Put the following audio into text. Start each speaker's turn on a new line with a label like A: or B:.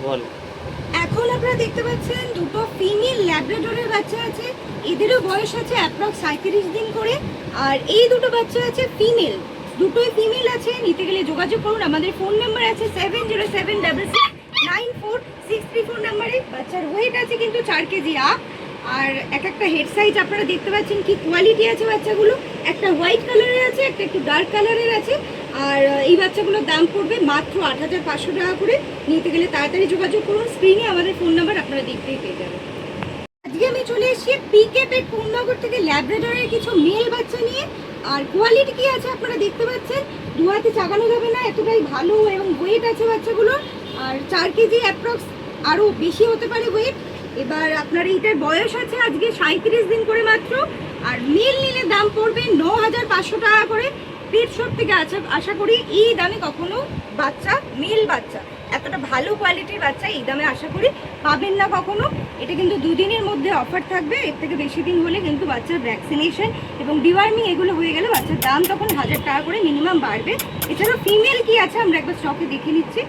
A: বল।
B: এখন আপনারা দেখতে পাচ্ছেন দুটো ফিমেল ল্যাব্রাডরের বাচ্চা আছে, এদেরও বয়স আছে অ্যাপ্রক্স 37 দিন করে। আর এই দুটো বাচ্চা আছে ফিমেল, দুটোই ফিমেল আছে। নিতে গেলে যোগাযোগ করুন, আমাদের ফোন নাম্বার আছে 7076964634 নাম্বারে। বাচ্চার ওয়েট আছে কিন্তু 4 কেজি আপ। আর এক একটা হেড সাইজ আপনারা দেখতে পাচ্ছেন কি কোয়ালিটি আছে বাচ্চাগুলো। একটা হোয়াইট কালারের আছে, একটা একটু ডার্ক কালারের আছে। আর এই বাচ্চাগুলোর দাম পড়বে মাত্র 8500 টাকা করে। নিতে গেলে তাড়াতাড়ি যোগাযোগ করুন, স্ক্রিনে আমাদের ফোন নাম্বার আপনারা দেখতেই পেয়ে যাবেন। আজকে আমি চলে এসেছি পিকে পেট পূর্ণনগর থেকে ল্যাব্রাডরের কিছু মেল বাচ্চা নিয়ে। আর কোয়ালিটি কি আছে আপনারা দেখতে পাচ্ছেন, দু হাতে চাগানো যাবে না, এতটাই ভালো এবং ওয়েট আছে বাচ্চাগুলোর। আর 4 কেজি অ্যাপ্রক্স, আরও বেশি হতে পারে ওয়েট। এবার আপনার এইটার বয়স আছে আজকে 37 দিন করে মাত্র। আর মেল নিলে দাম পড়বে 9500 টাকা করে। পেট শপ থেকে আশা করি এই দামে কখনো বাচ্চা, মেল বাচ্চা, এতটা ভালো কোয়ালিটির বাচ্চা এই দামে আশা করি পাবেন না কখনো। এটা কিন্তু 2 দিনের মধ্যে অফার থাকবে, এর থেকে বেশি দিন হলে কিন্তু বাচ্চার ভ্যাকসিনেশন এবং ডিওয়ার্মিং এগুলো হয়ে গেলে বাচ্চার দাম তখন 1000 টাকা করে মিনিমাম বাড়বে। এছাড়াও ফিমেল কি আছে আমরা একবার স্টকে দেখে নিচ্ছি।